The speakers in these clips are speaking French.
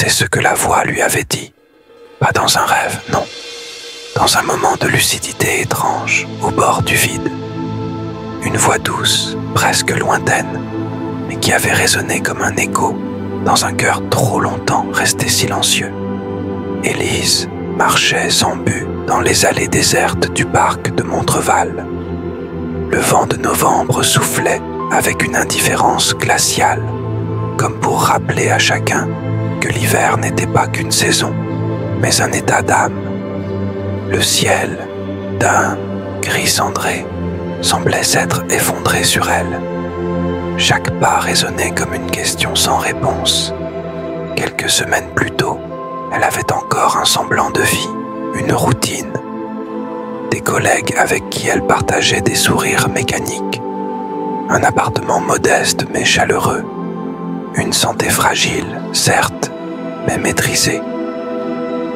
C'est ce que la voix lui avait dit. Pas dans un rêve, non. Dans un moment de lucidité étrange, au bord du vide. Une voix douce, presque lointaine, mais qui avait résonné comme un écho dans un cœur trop longtemps resté silencieux. Élise marchait sans but dans les allées désertes du parc de Montreval. Le vent de novembre soufflait avec une indifférence glaciale, comme pour rappeler à chacun que l'hiver n'était pas qu'une saison, mais un état d'âme. Le ciel, d'un gris cendré, semblait s'être effondré sur elle. Chaque pas résonnait comme une question sans réponse. Quelques semaines plus tôt, elle avait encore un semblant de vie, une routine. Des collègues avec qui elle partageait des sourires mécaniques. Un appartement modeste mais chaleureux. Une santé fragile, certes, mais maîtrisée.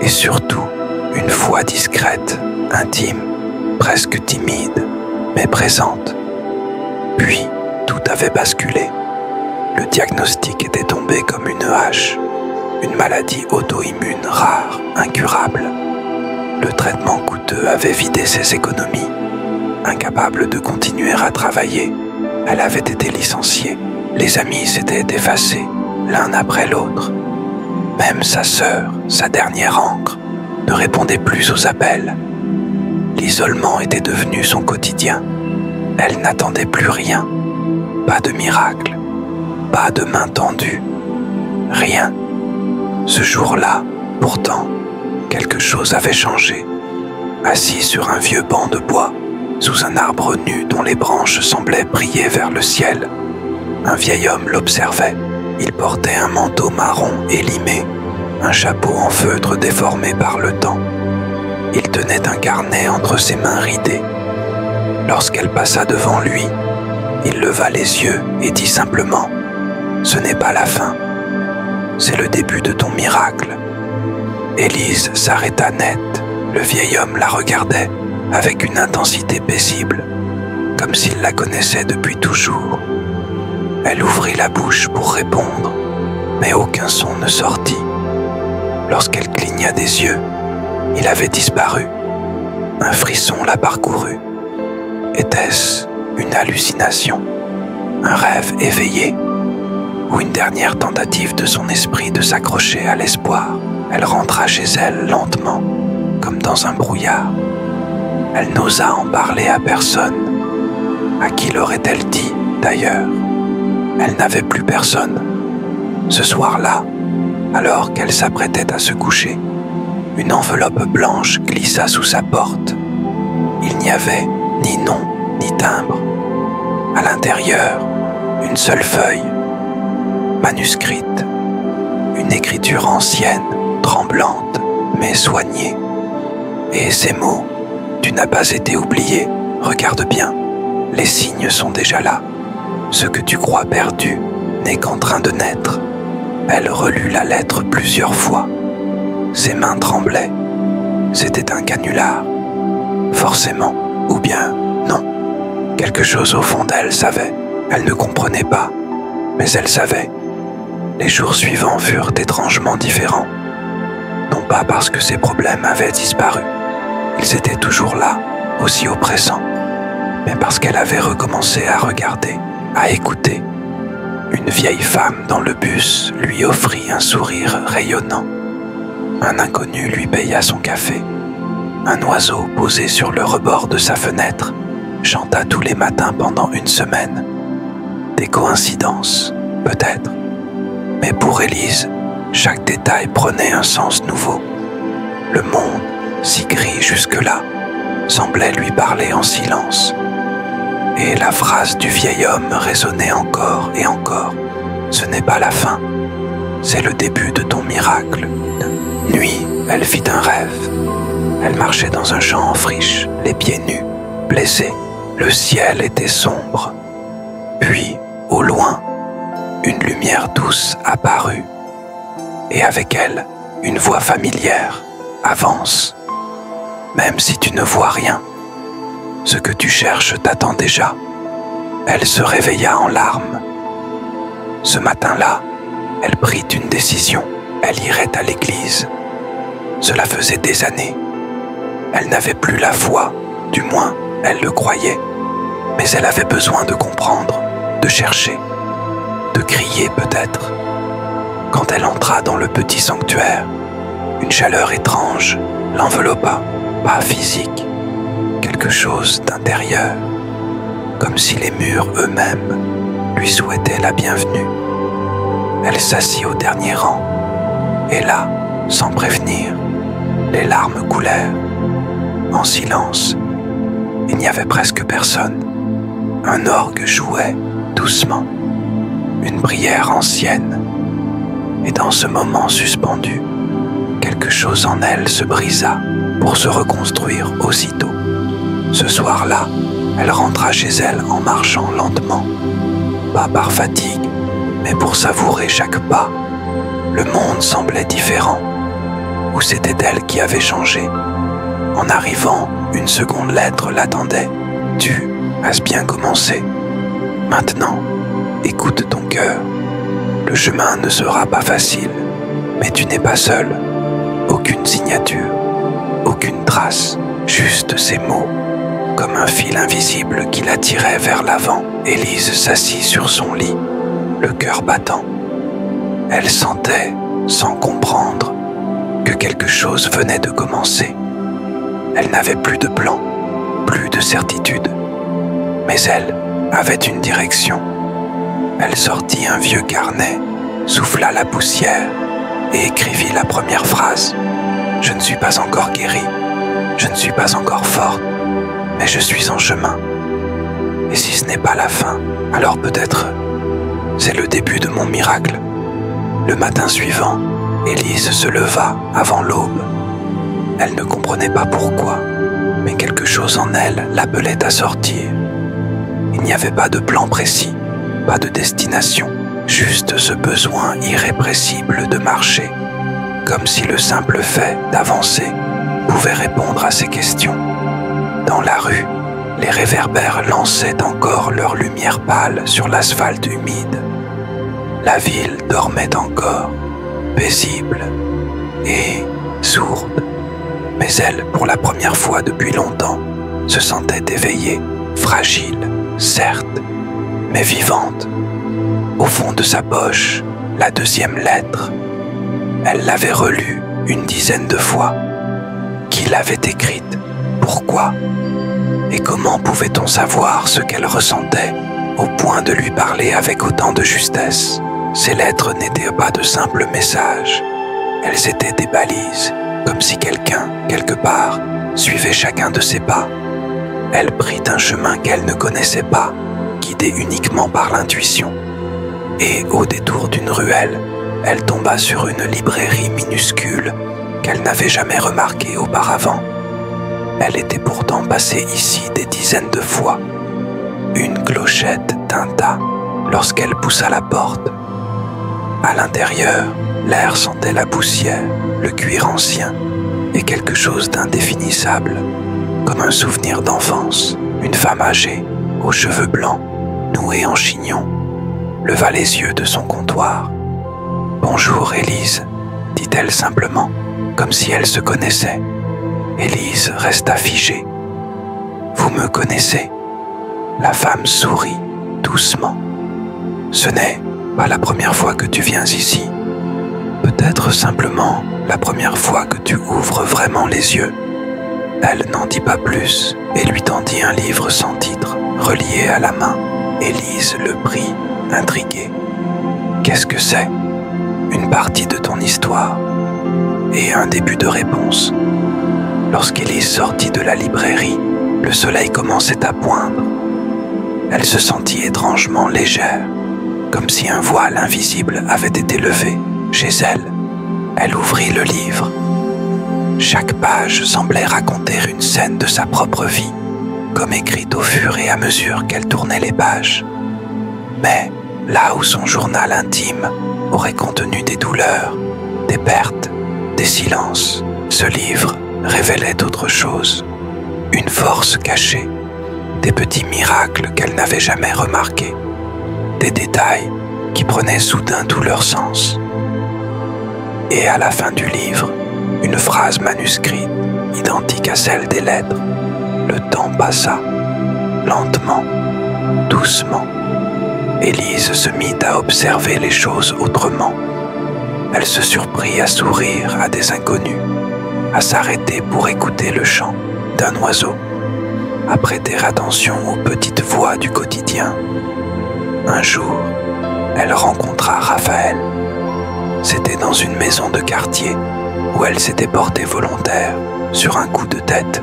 Et surtout, une foi discrète, intime, presque timide, mais présente. Puis, tout avait basculé. Le diagnostic était tombé comme une hache. Une maladie auto-immune rare, incurable. Le traitement coûteux avait vidé ses économies. Incapable de continuer à travailler, elle avait été licenciée. Les amis s'étaient effacés, l'un après l'autre. Même sa sœur, sa dernière ancre, ne répondait plus aux appels. L'isolement était devenu son quotidien. Elle n'attendait plus rien. Pas de miracle, pas de main tendue, rien. Ce jour-là, pourtant, quelque chose avait changé. Assis sur un vieux banc de bois, sous un arbre nu dont les branches semblaient briller vers le ciel, un vieil homme l'observait. Il portait un manteau marron élimé, un chapeau en feutre déformé par le temps. Il tenait un carnet entre ses mains ridées. Lorsqu'elle passa devant lui, il leva les yeux et dit simplement « Ce n'est pas la fin, c'est le début de ton miracle. » Élise s'arrêta net. Le vieil homme la regardait avec une intensité paisible, comme s'il la connaissait depuis toujours. Elle ouvrit la bouche pour répondre, mais aucun son ne sortit. Lorsqu'elle cligna des yeux, il avait disparu. Un frisson la parcourut. Était-ce une hallucination, un rêve éveillé, ou une dernière tentative de son esprit de s'accrocher à l'espoir? Elle rentra chez elle lentement, comme dans un brouillard. Elle n'osa en parler à personne. À qui l'aurait-elle dit, d'ailleurs? Elle n'avait plus personne. Ce soir-là, alors qu'elle s'apprêtait à se coucher, une enveloppe blanche glissa sous sa porte. Il n'y avait ni nom, ni timbre. À l'intérieur, une seule feuille, manuscrite, une écriture ancienne, tremblante, mais soignée. Et ces mots, « Tu n'as pas été oublié, regarde bien, les signes sont déjà là. Ce que tu crois perdu n'est qu'en train de naître. » Elle relut la lettre plusieurs fois. Ses mains tremblaient. C'était un canular. Forcément, ou bien non. Quelque chose au fond d'elle savait. Elle ne comprenait pas, mais elle savait. Les jours suivants furent étrangement différents. Non pas parce que ses problèmes avaient disparu. Ils étaient toujours là, aussi oppressants, mais parce qu'elle avait recommencé à regarder, à écouter. Une vieille femme dans le bus lui offrit un sourire rayonnant. Un inconnu lui paya son café. Un oiseau posé sur le rebord de sa fenêtre chanta tous les matins pendant une semaine. Des coïncidences, peut-être. Mais pour Élise, chaque détail prenait un sens nouveau. Le monde, si gris jusque-là, semblait lui parler en silence. Et la phrase du vieil homme résonnait encore et encore. Ce n'est pas la fin, c'est le début de ton miracle. Nuit, elle fit un rêve. Elle marchait dans un champ en friche, les pieds nus, blessée. Le ciel était sombre. Puis, au loin, une lumière douce apparut. Et avec elle, une voix familière. Avance. Même si tu ne vois rien, ce que tu cherches t'attend déjà. Elle se réveilla en larmes. Ce matin-là, elle prit une décision. Elle irait à l'église. Cela faisait des années. Elle n'avait plus la foi, du moins, elle le croyait. Mais elle avait besoin de comprendre, de chercher, de crier peut-être. Quand elle entra dans le petit sanctuaire, une chaleur étrange l'enveloppa, pas physique, quelque chose d'intérieur, comme si les murs eux-mêmes lui souhaitaient la bienvenue. Elle s'assit au dernier rang, et là, sans prévenir, les larmes coulèrent. En silence, il n'y avait presque personne. Un orgue jouait doucement, une prière ancienne. Et dans ce moment suspendu, quelque chose en elle se brisa pour se reconstruire aussitôt. Ce soir-là, elle rentra chez elle en marchant lentement, pas par fatigue, mais pour savourer chaque pas. Le monde semblait différent. Ou c'était elle qui avait changé? En arrivant, une seconde lettre l'attendait. Tu as bien commencé. Maintenant, écoute ton cœur. Le chemin ne sera pas facile, mais tu n'es pas seul. Aucune signature, aucune trace, juste ces mots, comme un fil invisible qui l'attirait vers l'avant. Élise s'assit sur son lit, le cœur battant. Elle sentait, sans comprendre, que quelque chose venait de commencer. Elle n'avait plus de plan, plus de certitude, mais elle avait une direction. Elle sortit un vieux carnet, souffla la poussière et écrivit la première phrase. « Je ne suis pas encore guérie, je ne suis pas encore forte, mais je suis en chemin. Et si ce n'est pas la fin, alors peut-être c'est le début de mon miracle. » Le matin suivant, Élise se leva avant l'aube. Elle ne comprenait pas pourquoi, mais quelque chose en elle l'appelait à sortir. Il n'y avait pas de plan précis, pas de destination, juste ce besoin irrépressible de marcher, comme si le simple fait d'avancer pouvait répondre à ces questions. Dans la rue, les réverbères lançaient encore leur lumière pâle sur l'asphalte humide. La ville dormait encore, paisible et sourde. Mais elle, pour la première fois depuis longtemps, se sentait éveillée, fragile, certes, mais vivante. Au fond de sa poche, la deuxième lettre. Elle l'avait relue une dizaine de fois. Qui l'avait écrite? Pourquoi? Et comment pouvait-on savoir ce qu'elle ressentait au point de lui parler avec autant de justesse? Ces lettres n'étaient pas de simples messages. Elles étaient des balises, comme si quelqu'un, quelque part, suivait chacun de ses pas. Elle prit un chemin qu'elle ne connaissait pas, guidée uniquement par l'intuition. Et au détour d'une ruelle, elle tomba sur une librairie minuscule qu'elle n'avait jamais remarquée auparavant. Elle était pourtant passée ici des dizaines de fois. Une clochette tinta lorsqu'elle poussa la porte. À l'intérieur, l'air sentait la poussière, le cuir ancien et quelque chose d'indéfinissable, comme un souvenir d'enfance. Une femme âgée, aux cheveux blancs, noués en chignon, leva les yeux de son comptoir. « Bonjour, Élise », dit-elle simplement, comme si elle se connaissait. Élise resta figée. « Vous me connaissez ?» La femme sourit doucement. « Ce n'est pas la première fois que tu viens ici. Peut-être simplement la première fois que tu ouvres vraiment les yeux. » Elle n'en dit pas plus et lui tendit un livre sans titre, relié à la main. Élise le prit, intriguée. « Qu'est-ce que c'est ? » Une partie de ton histoire et un début de réponse. Lorsqu'Élise sortit de la librairie, le soleil commençait à poindre. Elle se sentit étrangement légère, comme si un voile invisible avait été levé chez elle. Elle ouvrit le livre. Chaque page semblait raconter une scène de sa propre vie, comme écrite au fur et à mesure qu'elle tournait les pages. Mais là où son journal intime aurait contenu des douleurs, des pertes, des silences, ce livre révélait autre chose, une force cachée, des petits miracles qu'elle n'avait jamais remarqués, des détails qui prenaient soudain tout leur sens. Et à la fin du livre, une phrase manuscrite, identique à celle des lettres. Le temps passa, lentement, doucement. Élise se mit à observer les choses autrement. Elle se surprit à sourire à des inconnus, à s'arrêter pour écouter le chant d'un oiseau, à prêter attention aux petites voix du quotidien. Un jour, elle rencontra Raphaël. C'était dans une maison de quartier où elle s'était portée volontaire sur un coup de tête.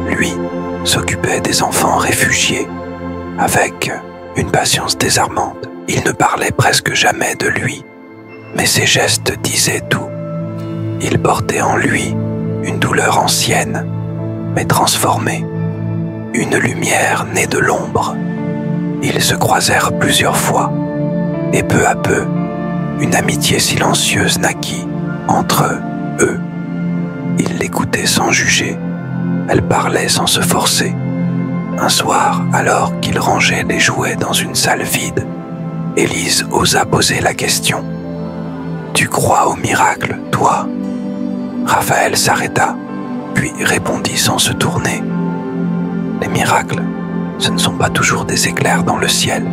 Lui s'occupait des enfants réfugiés avec une patience désarmante. Il ne parlait presque jamais de lui, mais ses gestes disaient tout. Il portait en lui une douleur ancienne, mais transformée, une lumière née de l'ombre. Ils se croisèrent plusieurs fois, et peu à peu, une amitié silencieuse naquit entre eux. Il l'écoutait sans juger, elle parlait sans se forcer. Un soir, alors qu'il rangeait les jouets dans une salle vide, Élise osa poser la question. « Tu crois au miracle, toi ?» Raphaël s'arrêta, puis répondit sans se tourner. « Les miracles, ce ne sont pas toujours des éclairs dans le ciel.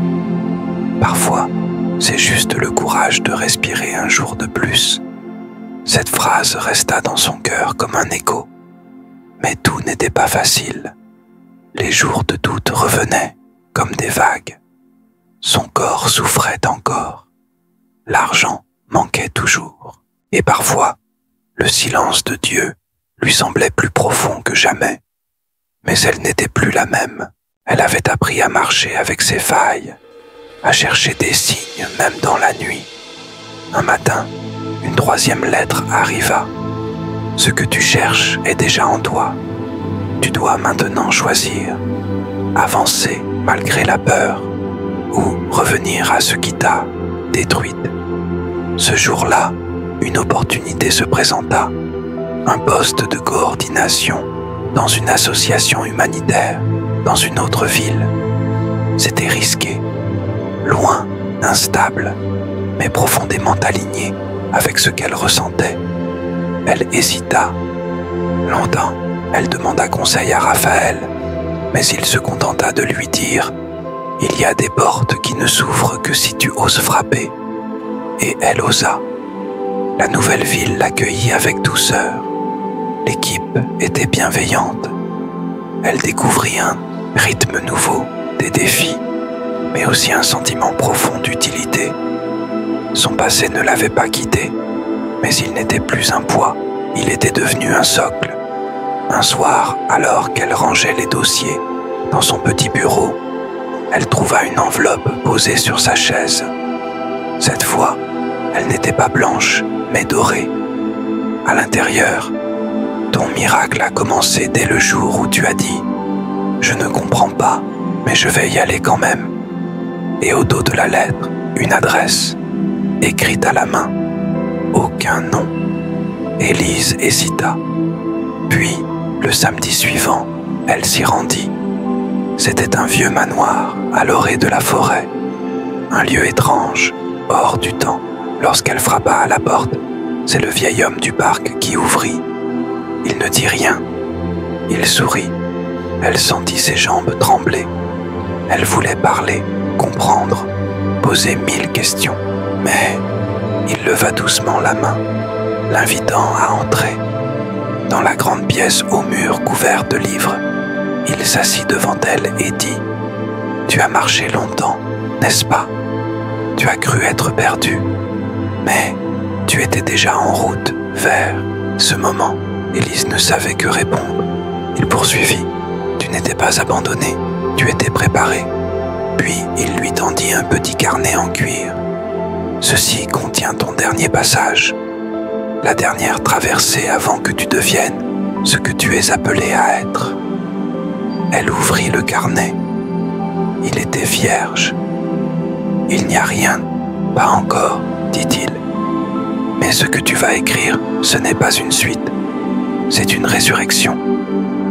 Parfois, c'est juste le courage de respirer un jour de plus. » Cette phrase resta dans son cœur comme un écho. Mais tout n'était pas facile. Les jours de doute revenaient comme des vagues. Son corps souffrait encore. L'argent manquait toujours. Et parfois, le silence de Dieu lui semblait plus profond que jamais. Mais elle n'était plus la même. Elle avait appris à marcher avec ses failles, à chercher des signes même dans la nuit. Un matin, une troisième lettre arriva. Ce que tu cherches est déjà en toi. Tu dois maintenant choisir, avancer malgré la peur ou revenir à ce qui t'a détruite. Ce jour-là, une opportunité se présenta, un poste de coordination dans une association humanitaire dans une autre ville. C'était risqué, loin, instable, mais profondément aligné avec ce qu'elle ressentait. Elle hésita. Longtemps, elle demanda conseil à Raphaël, mais il se contenta de lui dire « Il y a des portes qui ne s'ouvrent que si tu oses frapper. » Et elle osa. La nouvelle ville l'accueillit avec douceur. L'équipe était bienveillante. Elle découvrit un rythme nouveau, des défis, mais aussi un sentiment profond d'utilité. Son passé ne l'avait pas quitté, mais il n'était plus un poids, il était devenu un socle. Un soir, alors qu'elle rangeait les dossiers dans son petit bureau, elle trouva une enveloppe posée sur sa chaise. Cette fois, elle n'était pas blanche, mais dorée. À l'intérieur, ton miracle a commencé dès le jour où tu as dit « Je ne comprends pas, mais je vais y aller quand même ». Et au dos de la lettre, une adresse, écrite à la main. Aucun nom. Élise hésita. Puis, le samedi suivant, elle s'y rendit. C'était un vieux manoir à l'orée de la forêt. Un lieu étrange, hors du temps. Lorsqu'elle frappa à la porte, c'est le vieil homme du parc qui ouvrit. Il ne dit rien. Il sourit. Elle sentit ses jambes trembler. Elle voulait parler, comprendre, poser 1000 questions. Mais il leva doucement la main, l'invitant à entrer. Dans la grande pièce aux murs couverts de livres, il s'assit devant elle et dit « Tu as marché longtemps, n'est-ce pas? Tu as cru être perdu, mais tu étais déjà en route vers ce moment. » Élise ne savait que répondre. Il poursuivit « Tu n'étais pas abandonné, tu étais préparé. » Puis il lui tendit un petit carnet en cuir. « Ceci contient ton dernier passage, la dernière traversée avant que tu deviennes ce que tu es appelé à être. » Elle ouvrit le carnet. Il était vierge. « Il n'y a rien, pas encore, dit-il. Mais ce que tu vas écrire, ce n'est pas une suite. C'est une résurrection. »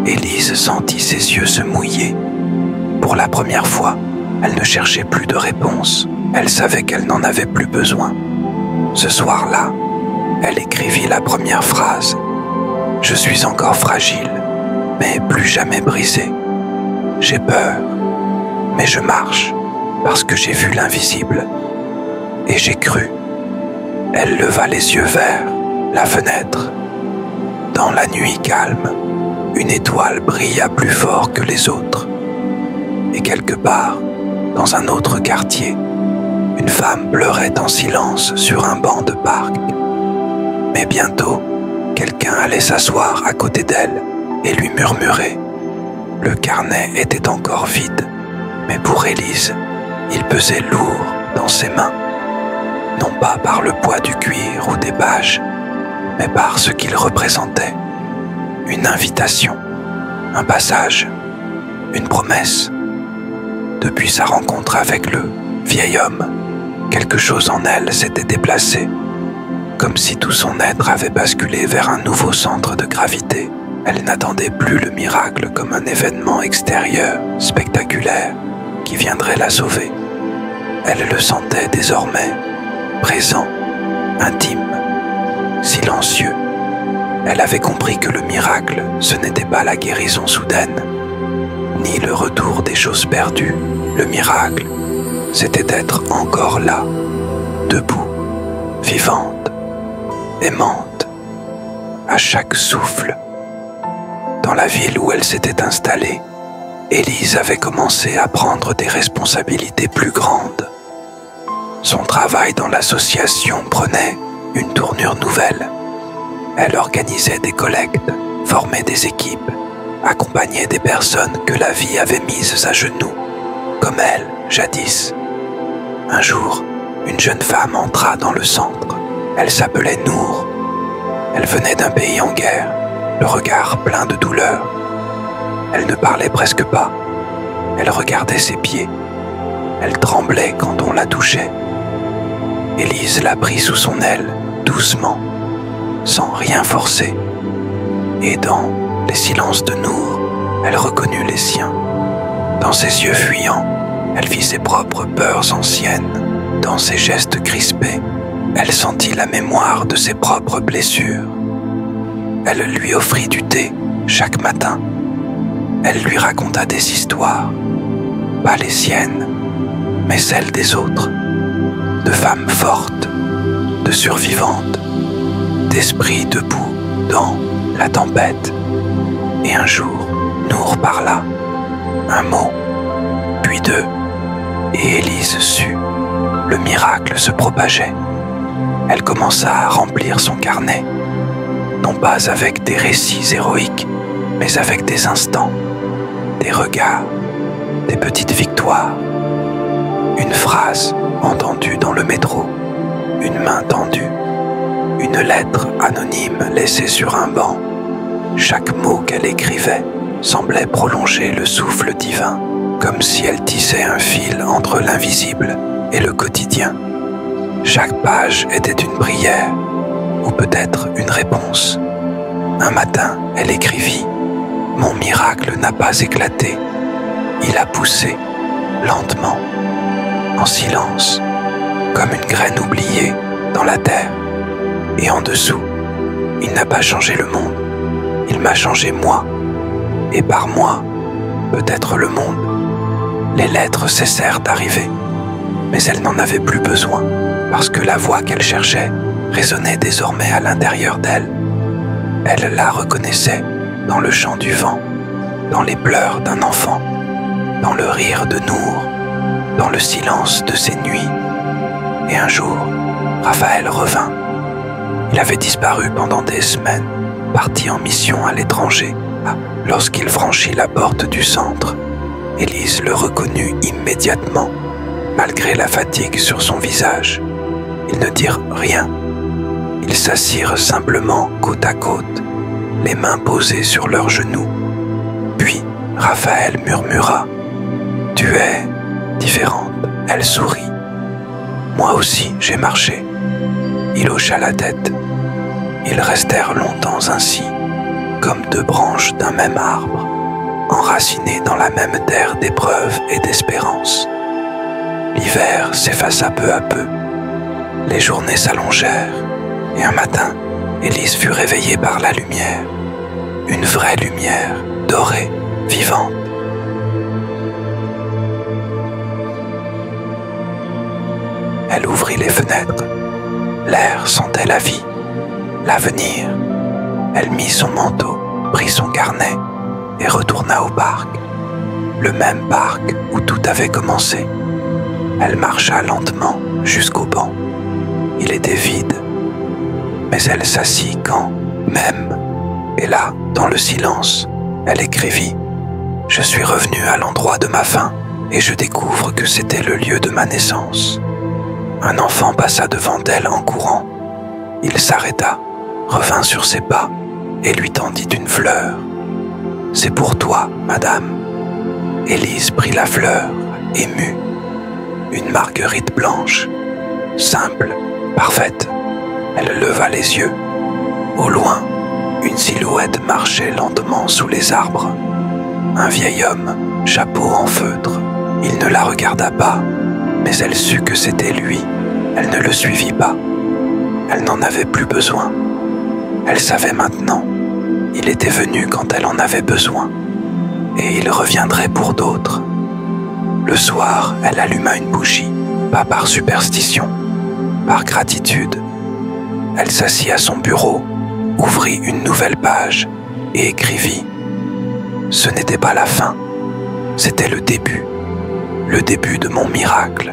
Élise sentit ses yeux se mouiller. Pour la première fois, elle ne cherchait plus de réponse. Elle savait qu'elle n'en avait plus besoin. Ce soir-là, elle écrivit la première phrase. Je suis encore fragile, mais plus jamais brisé. J'ai peur, mais je marche parce que j'ai vu l'invisible. Et j'ai cru. Elle leva les yeux vers la fenêtre. Dans la nuit calme, une étoile brilla plus fort que les autres. Et quelque part, dans un autre quartier, une femme pleurait en silence sur un banc de parc. Mais bientôt, quelqu'un allait s'asseoir à côté d'elle et lui murmurer. Le carnet était encore vide, mais pour Élise, il pesait lourd dans ses mains. Non pas par le poids du cuir ou des pages, mais par ce qu'il représentait. Une invitation, un passage, une promesse. Depuis sa rencontre avec le vieil homme, quelque chose en elle s'était déplacé, comme si tout son être avait basculé vers un nouveau centre de gravité. Elle n'attendait plus le miracle comme un événement extérieur, spectaculaire, qui viendrait la sauver. Elle le sentait désormais, présent, intime, silencieux. Elle avait compris que le miracle, ce n'était pas la guérison soudaine, ni le retour des choses perdues. Le miracle, c'était d'être encore là, debout, vivante, aimante, à chaque souffle. Dans la ville où elle s'était installée, Élise avait commencé à prendre des responsabilités plus grandes. Son travail dans l'association prenait une tournure nouvelle. Elle organisait des collectes, formait des équipes, accompagnait des personnes que la vie avait mises à genoux, comme elle, jadis. Un jour, une jeune femme entra dans le centre. Elle s'appelait Nour. Elle venait d'un pays en guerre, le regard plein de douleur. Elle ne parlait presque pas. Elle regardait ses pieds. Elle tremblait quand on la touchait. Élise la prit sous son aile, doucement, sans rien forcer. Et dans les silences de Nour, elle reconnut les siens. Dans ses yeux fuyants, elle vit ses propres peurs anciennes. Dans ses gestes crispés, elle sentit la mémoire de ses propres blessures. Elle lui offrit du thé chaque matin. Elle lui raconta des histoires, pas les siennes, mais celles des autres, de femmes fortes, de survivantes, d'esprits debout dans la tempête. Et un jour, Nour parla, un mot, puis deux, et Élise sut. Le miracle se propageait. Elle commença à remplir son carnet, non pas avec des récits héroïques, mais avec des instants, des regards, des petites victoires. Une phrase entendue dans le métro, une main tendue, une lettre anonyme laissée sur un banc. Chaque mot qu'elle écrivait semblait prolonger le souffle divin, comme si elle tissait un fil entre l'invisible et le quotidien. Chaque page était une prière, ou peut-être une réponse. Un matin, elle écrivit « Mon miracle n'a pas éclaté. Il a poussé, lentement, en silence, comme une graine oubliée dans la terre. Et en dessous, il n'a pas changé le monde. Il m'a changé moi. Et par moi, peut-être le monde. » Les lettres cessèrent d'arriver, mais elle n'en avait plus besoin, parce que la voix qu'elle cherchait résonnait désormais à l'intérieur d'elle. Elle la reconnaissait dans le chant du vent, dans les pleurs d'un enfant, dans le rire de Nour, dans le silence de ses nuits. Et un jour, Raphaël revint. Il avait disparu pendant des semaines, parti en mission à l'étranger. Lorsqu'il franchit la porte du centre, Élise le reconnut immédiatement, malgré la fatigue sur son visage. Ils ne dirent rien. Ils s'assirent simplement côte à côte, les mains posées sur leurs genoux. Puis Raphaël murmura « Tu es différente ». Elle sourit. « Moi aussi, j'ai marché ». Il hocha la tête. Ils restèrent longtemps ainsi, comme deux branches d'un même arbre, enracinés dans la même terre d'épreuves et d'espérance. L'hiver s'effaça peu à peu. Les journées s'allongèrent, et un matin, Élise fut réveillée par la lumière, une vraie lumière, dorée, vivante. Elle ouvrit les fenêtres. L'air sentait la vie, l'avenir. Elle mit son manteau, prit son carnet et retourna au parc. Le même parc où tout avait commencé. Elle marcha lentement jusqu'au banc. Il était vide, mais elle s'assit quand même. Et là, dans le silence, elle écrivit « Je suis revenue à l'endroit de ma fin et je découvre que c'était le lieu de ma naissance. » Un enfant passa devant elle en courant. Il s'arrêta, revint sur ses pas et lui tendit une fleur. « C'est pour toi, madame. » Élise prit la fleur, émue. Une marguerite blanche, simple, parfaite. Elle leva les yeux. Au loin, une silhouette marchait lentement sous les arbres. Un vieil homme, chapeau en feutre. Il ne la regarda pas, mais elle sut que c'était lui. Elle ne le suivit pas. Elle n'en avait plus besoin. Elle savait maintenant. Il était venu quand elle en avait besoin. Et il reviendrait pour d'autres. Le soir, elle alluma une bougie, pas par superstition, par gratitude. Elle s'assit à son bureau, ouvrit une nouvelle page et écrivit. Ce n'était pas la fin, c'était le début de mon miracle,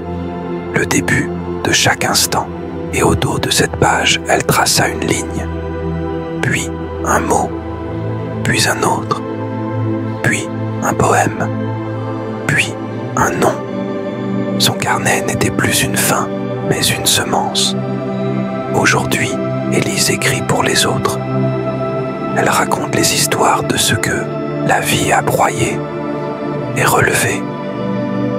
le début de chaque instant. Et au dos de cette page, elle traça une ligne, puis un mot, puis un autre, puis un poème, puis un nom. Son carnet n'était plus une fin, mais une semence. Aujourd'hui, Élise écrit pour les autres. Elle raconte les histoires de ceux que la vie a broyés et relevés.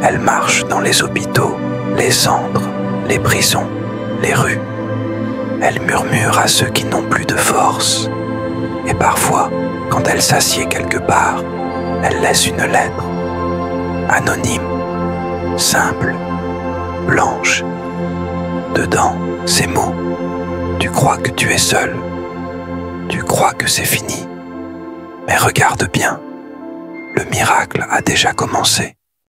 Elle marche dans les hôpitaux, les cendres, les prisons, les rues. Elle murmure à ceux qui n'ont plus de force. Et parfois, quand elle s'assied quelque part, elle laisse une lettre, anonyme, simple, blanche. Dedans, ces mots. Tu crois que tu es seul. Tu crois que c'est fini. Mais regarde bien, le miracle a déjà commencé.